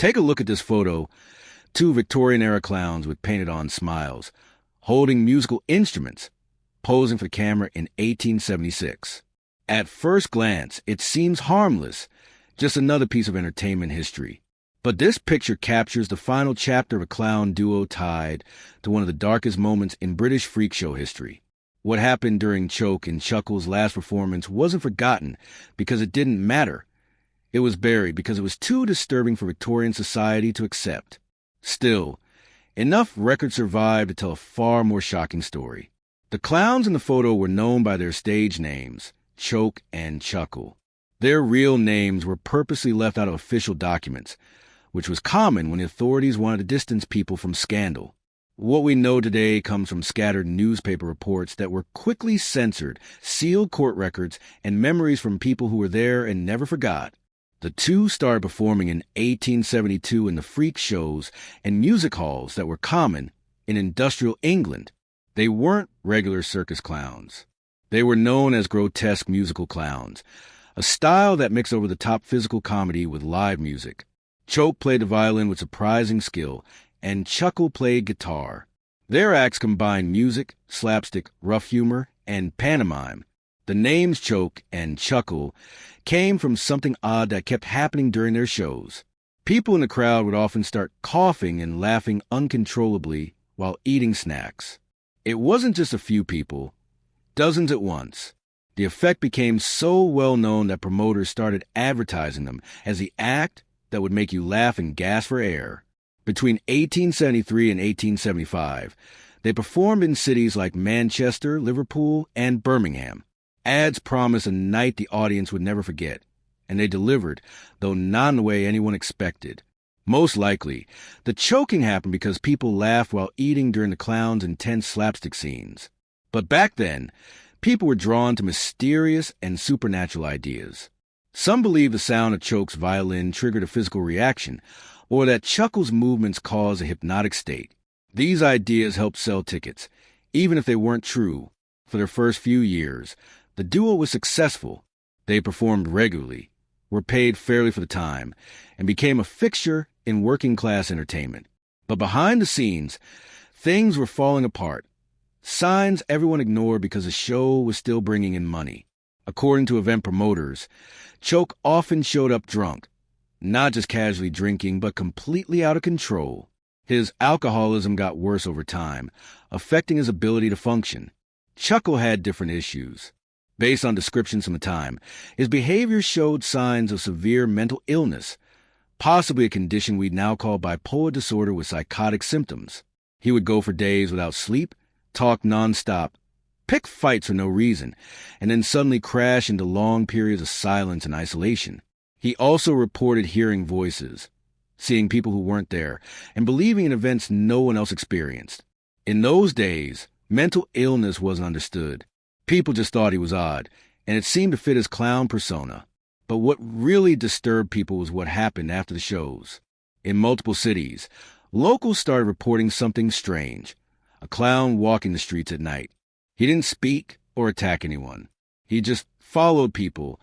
Take a look at this photo. Two Victorian-era clowns with painted-on smiles, holding musical instruments, posing for the camera in 1876. At first glance, it seems harmless, just another piece of entertainment history. But this picture captures the final chapter of a clown duo tied to one of the darkest moments in British freak show history. What happened during Choke and Chuckle's last performance wasn't forgotten because it didn't matter. It was buried because it was too disturbing for Victorian society to accept. Still, enough records survived to tell a far more shocking story. The clowns in the photo were known by their stage names, Choke and Chuckle. Their real names were purposely left out of official documents, which was common when the authorities wanted to distance people from scandal. What we know today comes from scattered newspaper reports that were quickly censored, sealed court records, and memories from people who were there and never forgot. The two started performing in 1872 in the freak shows and music halls that were common in industrial England. They weren't regular circus clowns. They were known as grotesque musical clowns, a style that mixed over-the-top physical comedy with live music. Choke played the violin with surprising skill, and Chuckle played guitar. Their acts combined music, slapstick, rough humor, and pantomime. The names Choke and Chuckle came from something odd that kept happening during their shows. People in the crowd would often start coughing and laughing uncontrollably while eating snacks. It wasn't just a few people, dozens at once. The effect became so well known that promoters started advertising them as the act that would make you laugh and gasp for air. Between 1873 and 1875, they performed in cities like Manchester, Liverpool, and Birmingham. Ads promised a night the audience would never forget, and they delivered, though not in the way anyone expected. Most likely, the choking happened because people laughed while eating during the clown's intense slapstick scenes. But back then, people were drawn to mysterious and supernatural ideas. Some believe the sound of Choke's violin triggered a physical reaction, or that Chuckle's movements caused a hypnotic state. These ideas helped sell tickets, even if they weren't true. For their first few years, the duo was successful. They performed regularly, were paid fairly for the time, and became a fixture in working-class entertainment. But behind the scenes, things were falling apart. Signs everyone ignored because the show was still bringing in money. According to event promoters, Choke often showed up drunk, not just casually drinking, but completely out of control. His alcoholism got worse over time, affecting his ability to function. Chuckle had different issues. Based on descriptions from the time, his behavior showed signs of severe mental illness, possibly a condition we'd now call bipolar disorder with psychotic symptoms. He would go for days without sleep, talk nonstop, pick fights for no reason, and then suddenly crash into long periods of silence and isolation. He also reported hearing voices, seeing people who weren't there, and believing in events no one else experienced. In those days, mental illness wasn't understood. People just thought he was odd, and it seemed to fit his clown persona. But what really disturbed people was what happened after the shows. In multiple cities, locals started reporting something strange: a clown walking the streets at night. He didn't speak or attack anyone. He just followed people,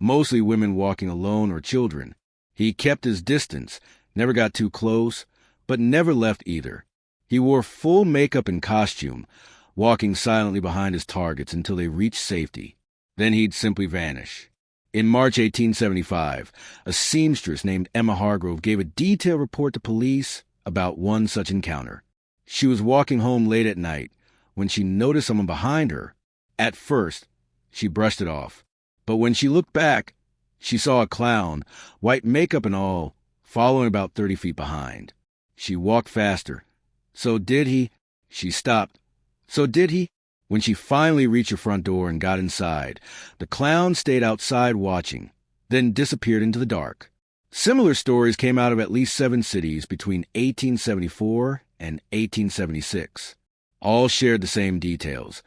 mostly women walking alone or children. He kept his distance, never got too close, but never left either. He wore full makeup and costume, walking silently behind his targets until they reached safety. Then he'd simply vanish. In March 1875, a seamstress named Emma Hargrove gave a detailed report to police about one such encounter. She was walking home late at night when she noticed someone behind her. At first, she brushed it off. But when she looked back, she saw a clown, white makeup and all, following about 30 feet behind. She walked faster. So did he. She stopped. So did he. When she finally reached her front door and got inside, the clown stayed outside watching, then disappeared into the dark. Similar stories came out of at least 7 cities between 1874 and 1876. All shared the same details: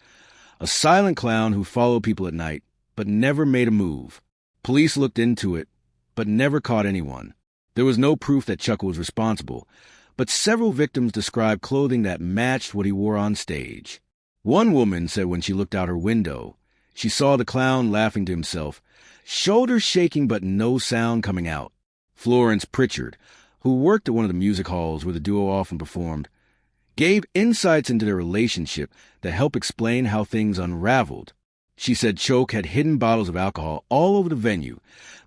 a silent clown who followed people at night, but never made a move. Police looked into it, but never caught anyone. There was no proof that Chuckle was responsible, but several victims described clothing that matched what he wore on stage. One woman said when she looked out her window, she saw the clown laughing to himself, shoulders shaking but no sound coming out. Florence Pritchard, who worked at one of the music halls where the duo often performed, gave insights into their relationship that help explain how things unraveled. She said Choke had hidden bottles of alcohol all over the venue,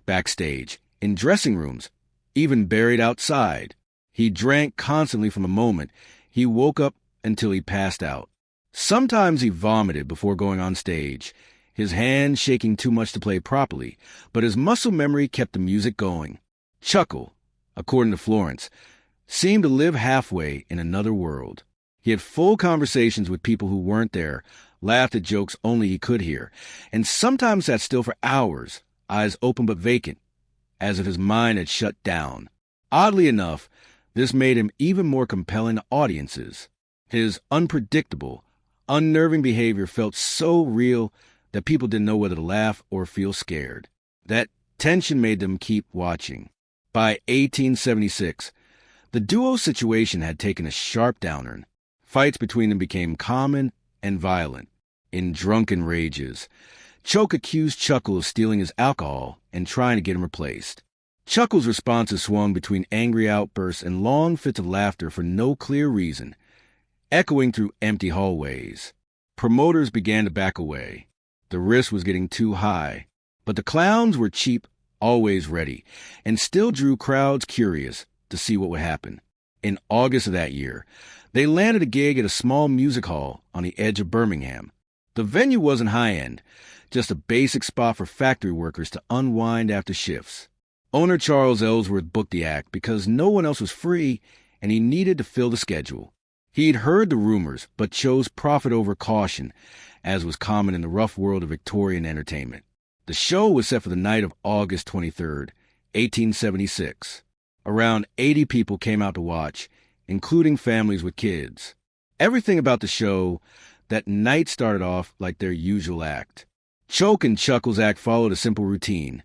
backstage, in dressing rooms, even buried outside. He drank constantly from the moment he woke up until he passed out. Sometimes he vomited before going on stage, his hands shaking too much to play properly, but his muscle memory kept the music going. Chuckle, according to Florence, seemed to live halfway in another world. He had full conversations with people who weren't there, laughed at jokes only he could hear, and sometimes sat still for hours, eyes open but vacant, as if his mind had shut down. Oddly enough, this made him even more compelling to audiences. His unpredictable, unnerving behavior felt so real that people didn't know whether to laugh or feel scared. That tension made them keep watching. By 1876, the duo's situation had taken a sharp downturn. Fights between them became common and violent. In drunken rages, Choke accused Chuckle of stealing his alcohol and trying to get him replaced. Chuckle's responses swung between angry outbursts and long fits of laughter for no clear reason, echoing through empty hallways. Promoters began to back away. The risk was getting too high, but the clowns were cheap, always ready, and still drew crowds curious to see what would happen. In August of that year, they landed a gig at a small music hall on the edge of Birmingham. The venue wasn't high-end, just a basic spot for factory workers to unwind after shifts. Owner Charles Ellsworth booked the act because no one else was free and he needed to fill the schedule. He'd heard the rumors, but chose profit over caution, as was common in the rough world of Victorian entertainment. The show was set for the night of August 23rd, 1876. Around 80 people came out to watch, including families with kids. Everything about the show that night started off like their usual act. Choke and Chuckle's act followed a simple routine.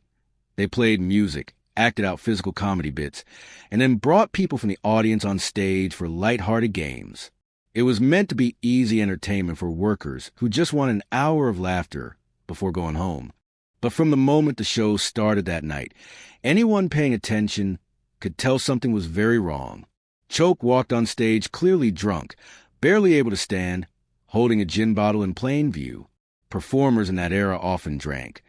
They played music, acted out physical comedy bits, and then brought people from the audience on stage for lighthearted games. It was meant to be easy entertainment for workers who just wanted an hour of laughter before going home. But from the moment the show started that night, anyone paying attention could tell something was very wrong. Choke walked on stage clearly drunk, barely able to stand, holding a gin bottle in plain view. Performers in that era often drank,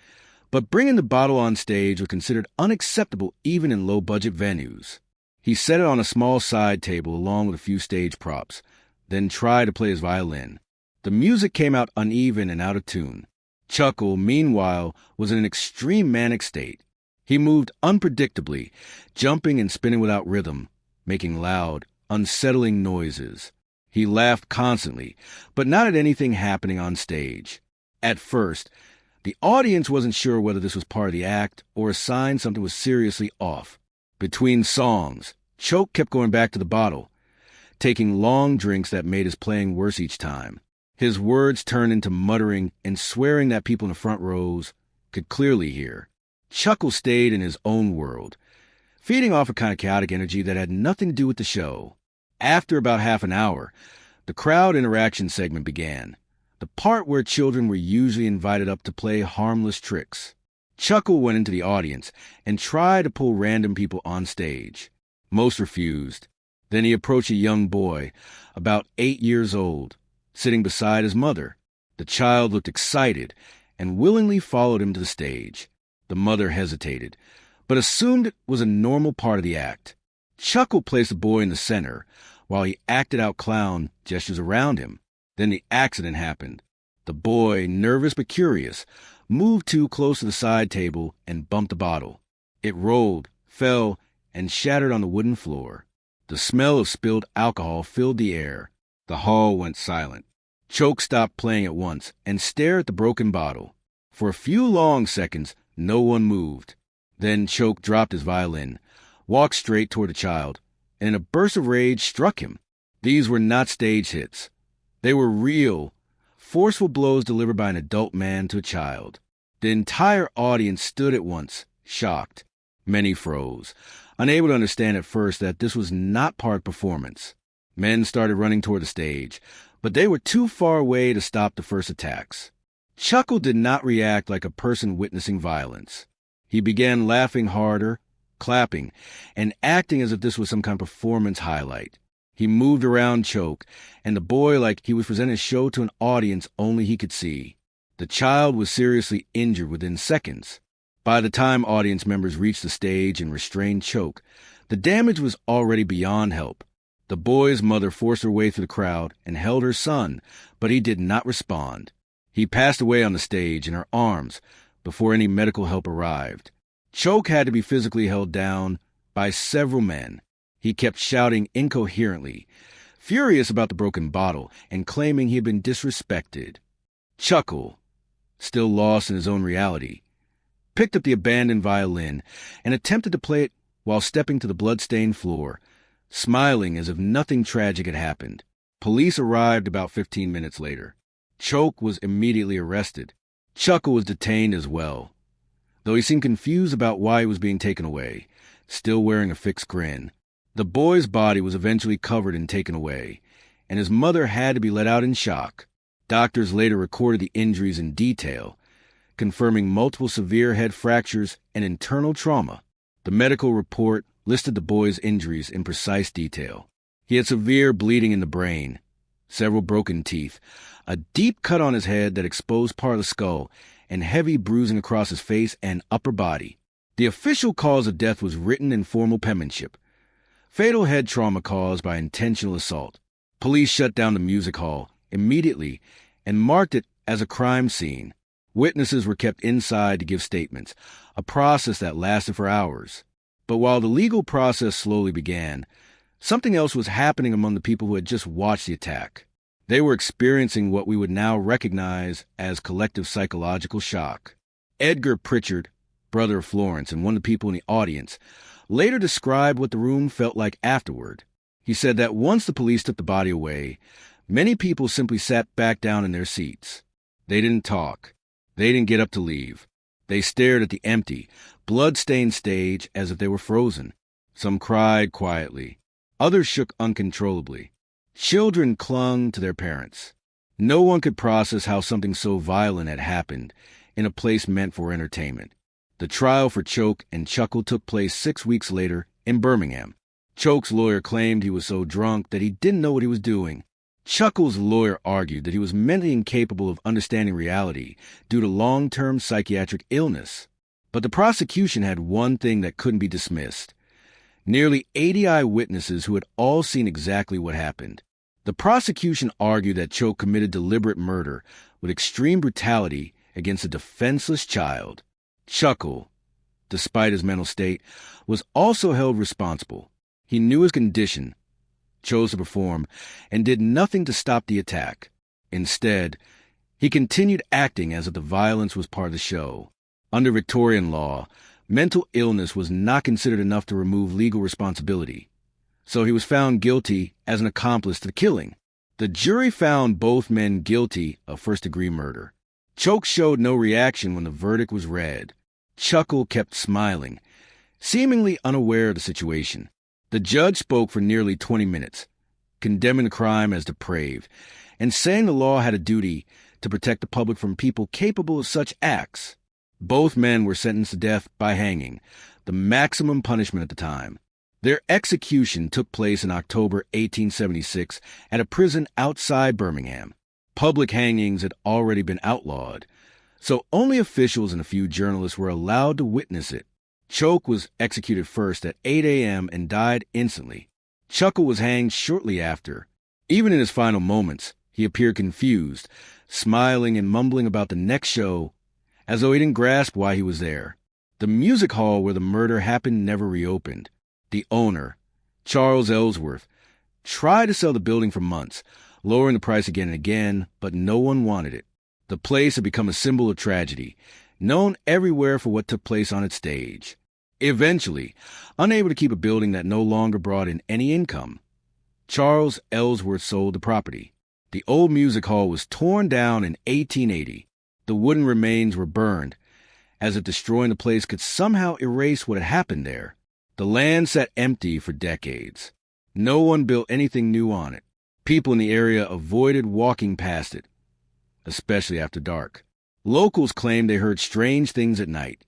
but bringing the bottle on stage was considered unacceptable even in low-budget venues. He set it on a small side table along with a few stage props, then tried to play his violin. The music came out uneven and out of tune. Chuckle, meanwhile, was in an extreme manic state. He moved unpredictably, jumping and spinning without rhythm, making loud, unsettling noises. He laughed constantly, but not at anything happening on stage. At first, the audience wasn't sure whether this was part of the act or a sign something was seriously off. Between songs, Choke kept going back to the bottle, taking long drinks that made his playing worse each time. His words turned into muttering and swearing that people in the front rows could clearly hear. Chuckle stayed in his own world, feeding off a kind of chaotic energy that had nothing to do with the show. After about half an hour, the crowd interaction segment began, the part where children were usually invited up to play harmless tricks. Chuckle went into the audience and tried to pull random people on stage. Most refused. Then he approached a young boy, about 8 years old, sitting beside his mother. The child looked excited and willingly followed him to the stage. The mother hesitated, but assumed it was a normal part of the act. Chuckle placed the boy in the center, while he acted out clown gestures around him. Then the accident happened. The boy, nervous but curious, moved too close to the side table and bumped the bottle. It rolled, fell, and shattered on the wooden floor. The smell of spilled alcohol filled the air. The hall went silent. Choke stopped playing at once and stared at the broken bottle. For a few long seconds, no one moved. Then Choke dropped his violin, walked straight toward the child, and in a burst of rage struck him. These were not stage hits. They were real, forceful blows delivered by an adult man to a child. The entire audience stood at once, shocked. Many froze, unable to understand at first that this was not part of performance. Men started running toward the stage, but they were too far away to stop the first attacks. Chuckle did not react like a person witnessing violence. He began laughing harder, clapping, and acting as if this was some kind of performance highlight. He moved around Choke, and the boy like he was presenting a show to an audience only he could see. The child was seriously injured within seconds. By the time audience members reached the stage and restrained Choke, the damage was already beyond help. The boy's mother forced her way through the crowd and held her son, but he did not respond. He passed away on the stage in her arms before any medical help arrived. Choke had to be physically held down by several men. He kept shouting incoherently, furious about the broken bottle and claiming he had been disrespected. Chuckle, still lost in his own reality, picked up the abandoned violin and attempted to play it while stepping to the blood-stained floor, smiling as if nothing tragic had happened. Police arrived about 15 minutes later. Choke was immediately arrested. Chuckle was detained as well, though he seemed confused about why he was being taken away, still wearing a fixed grin. The boy's body was eventually covered and taken away, and his mother had to be let out in shock. Doctors later recorded the injuries in detail, confirming multiple severe head fractures and internal trauma. The medical report listed the boy's injuries in precise detail. He had severe bleeding in the brain, several broken teeth, a deep cut on his head that exposed part of the skull, and heavy bruising across his face and upper body. The official cause of death was written in formal penmanship: fatal head trauma caused by intentional assault. Police shut down the music hall immediately and marked it as a crime scene. Witnesses were kept inside to give statements, a process that lasted for hours. But while the legal process slowly began, something else was happening among the people who had just watched the attack. They were experiencing what we would now recognize as collective psychological shock. Edgar Pritchard, brother of Florence and one of the people in the audience, later described what the room felt like afterward. He said that once the police took the body away, many people simply sat back down in their seats. They didn't talk. They didn't get up to leave. They stared at the empty, blood-stained stage as if they were frozen. Some cried quietly. Others shook uncontrollably. Children clung to their parents. No one could process how something so violent had happened in a place meant for entertainment. The trial for Choke and Chuckle took place 6 weeks later in Birmingham. Choke's lawyer claimed he was so drunk that he didn't know what he was doing. Chuckle's lawyer argued that he was mentally incapable of understanding reality due to long-term psychiatric illness. But the prosecution had one thing that couldn't be dismissed: nearly 80 eyewitnesses who had all seen exactly what happened. The prosecution argued that Choke committed deliberate murder with extreme brutality against a defenseless child. Chuckle, despite his mental state, was also held responsible. He knew his condition, chose to perform, and did nothing to stop the attack. Instead, he continued acting as if the violence was part of the show. Under Victorian law, mental illness was not considered enough to remove legal responsibility, so he was found guilty as an accomplice to the killing. The jury found both men guilty of first-degree murder. Choke showed no reaction when the verdict was read. Chuckle kept smiling, seemingly unaware of the situation. The judge spoke for nearly 20 minutes, condemning the crime as depraved, and saying the law had a duty to protect the public from people capable of such acts. Both men were sentenced to death by hanging, the maximum punishment at the time. Their execution took place in October 1876 at a prison outside Birmingham. Public hangings had already been outlawed, so only officials and a few journalists were allowed to witness it. Choke was executed first at 8 a.m. and died instantly. Chuckle was hanged shortly after. Even in his final moments, he appeared confused, smiling and mumbling about the next show, as though he didn't grasp why he was there. The music hall where the murder happened never reopened. The owner, Charles Ellsworth, tried to sell the building for months, lowering the price again and again, but no one wanted it. The place had become a symbol of tragedy, known everywhere for what took place on its stage. Eventually, unable to keep a building that no longer brought in any income, Charles Ellsworth sold the property. The old music hall was torn down in 1880. The wooden remains were burned, as if destroying the place could somehow erase what had happened there. The land sat empty for decades. No one built anything new on it. People in the area avoided walking past it, especially after dark. Locals claimed they heard strange things at night.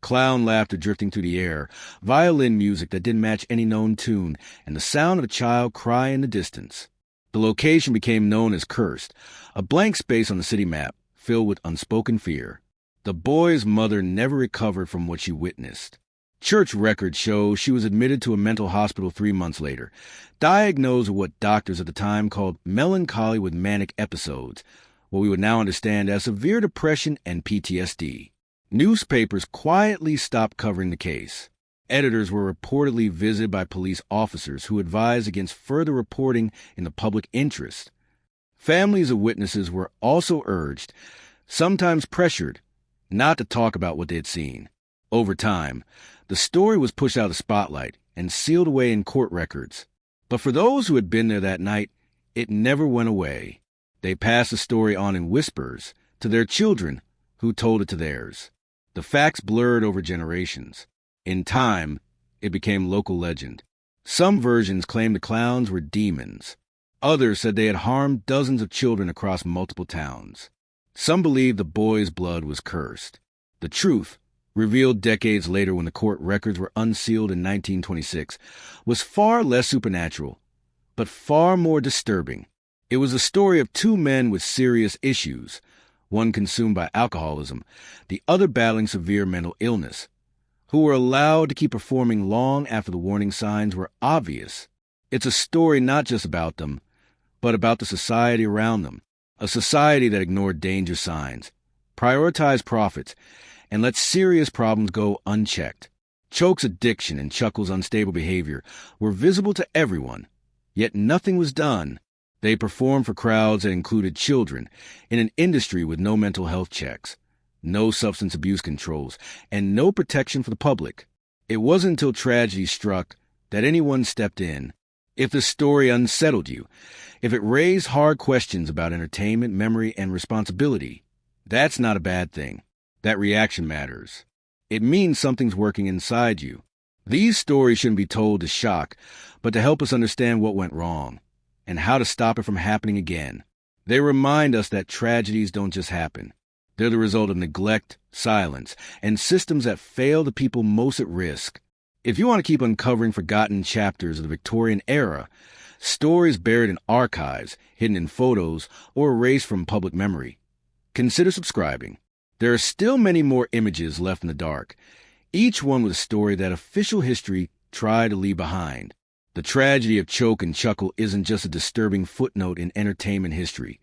Clown laughter drifting through the air, violin music that didn't match any known tune, and the sound of a child cry in the distance. The location became known as Cursed, a blank space on the city map filled with unspoken fear. The boy's mother never recovered from what she witnessed. Church records show she was admitted to a mental hospital 3 months later, diagnosed with what doctors at the time called melancholy with manic episodes, what we would now understand as severe depression and PTSD. Newspapers quietly stopped covering the case. Editors were reportedly visited by police officers who advised against further reporting in the public interest. Families of witnesses were also urged, sometimes pressured, not to talk about what they had seen. Over time, the story was pushed out of the spotlight and sealed away in court records. But for those who had been there that night, it never went away. They passed the story on in whispers to their children, who told it to theirs. The facts blurred over generations. In time, it became local legend. Some versions claimed the clowns were demons. Others said they had harmed dozens of children across multiple towns. Some believed the boy's blood was cursed. The truth, revealed decades later when the court records were unsealed in 1926, was far less supernatural, but far more disturbing. It was the story of 2 men with serious issues, one consumed by alcoholism, the other battling severe mental illness, who were allowed to keep performing long after the warning signs were obvious. It's a story not just about them, but about the society around them, a society that ignored danger signs, prioritized profits, and let serious problems go unchecked. Choke's addiction and Chuckle's unstable behavior were visible to everyone, yet nothing was done. They performed for crowds that included children in an industry with no mental health checks, no substance abuse controls, and no protection for the public. It wasn't until tragedy struck that anyone stepped in. If the story unsettled you, if it raised hard questions about entertainment, memory, and responsibility, that's not a bad thing. That reaction matters. It means something's working inside you. These stories shouldn't be told to shock, but to help us understand what went wrong and how to stop it from happening again. They remind us that tragedies don't just happen. They're the result of neglect, silence, and systems that fail the people most at risk. If you want to keep uncovering forgotten chapters of the Victorian era, stories buried in archives, hidden in photos, or erased from public memory, consider subscribing. There are still many more images left in the dark, each one with a story that official history tried to leave behind. The tragedy of Choke and Chuckle isn't just a disturbing footnote in entertainment history.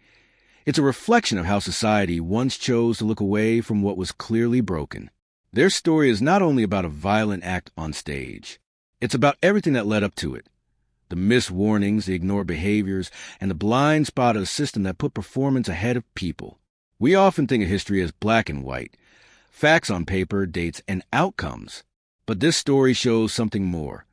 It's a reflection of how society once chose to look away from what was clearly broken. Their story is not only about a violent act on stage. It's about everything that led up to it. The missed warnings, the ignored behaviors, and the blind spot of a system that put performance ahead of people. We often think of history as black and white, facts on paper, dates, and outcomes. But this story shows something more.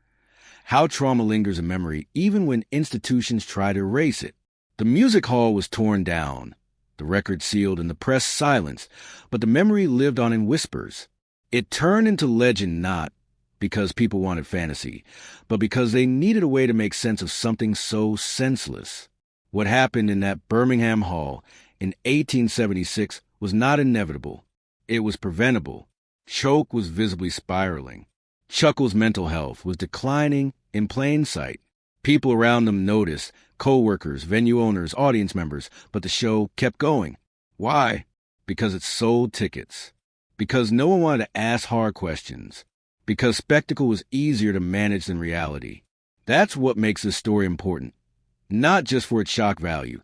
How trauma lingers in memory even when institutions try to erase it. The music hall was torn down, the record sealed, and the press silenced, but the memory lived on in whispers. It turned into legend not because people wanted fantasy, but because they needed a way to make sense of something so senseless. What happened in that Birmingham hall in 1876 was not inevitable. It was preventable. Choke was visibly spiraling. Chuckle's mental health was declining in plain sight. People around them noticed, co-workers, venue owners, audience members, but the show kept going. Why? Because it sold tickets. Because no one wanted to ask hard questions. Because spectacle was easier to manage than reality. That's what makes this story important. Not just for its shock value,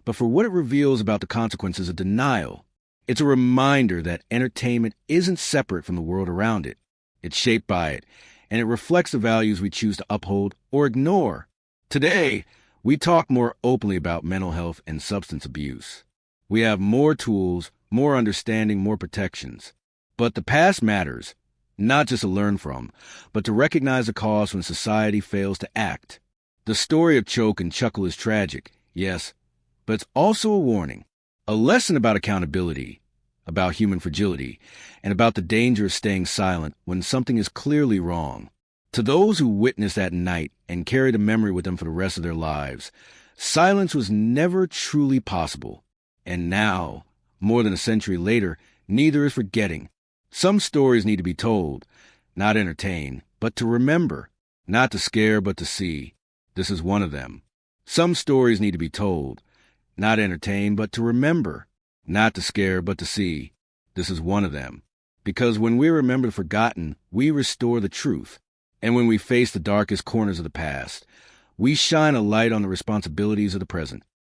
but for what it reveals about the consequences of denial. It's a reminder that entertainment isn't separate from the world around it. It's shaped by it, and it reflects the values we choose to uphold or ignore. Today, we talk more openly about mental health and substance abuse. We have more tools, more understanding, more protections. But the past matters, not just to learn from, but to recognize the cause when society fails to act. The story of Choke and Chuckle is tragic, yes, but it's also a warning, a lesson about accountability, about human fragility, and about the danger of staying silent when something is clearly wrong. To those who witnessed that night and carry the memory with them for the rest of their lives, silence was never truly possible. And now, more than a century later, neither is forgetting. Some stories need to be told, not entertained, but to remember, not to scare, but to see. This is one of them. Some stories need to be told, not entertained, but to remember, not to scare, but to see. This is one of them. Because when we remember the forgotten, we restore the truth. And when we face the darkest corners of the past, we shine a light on the responsibilities of the present.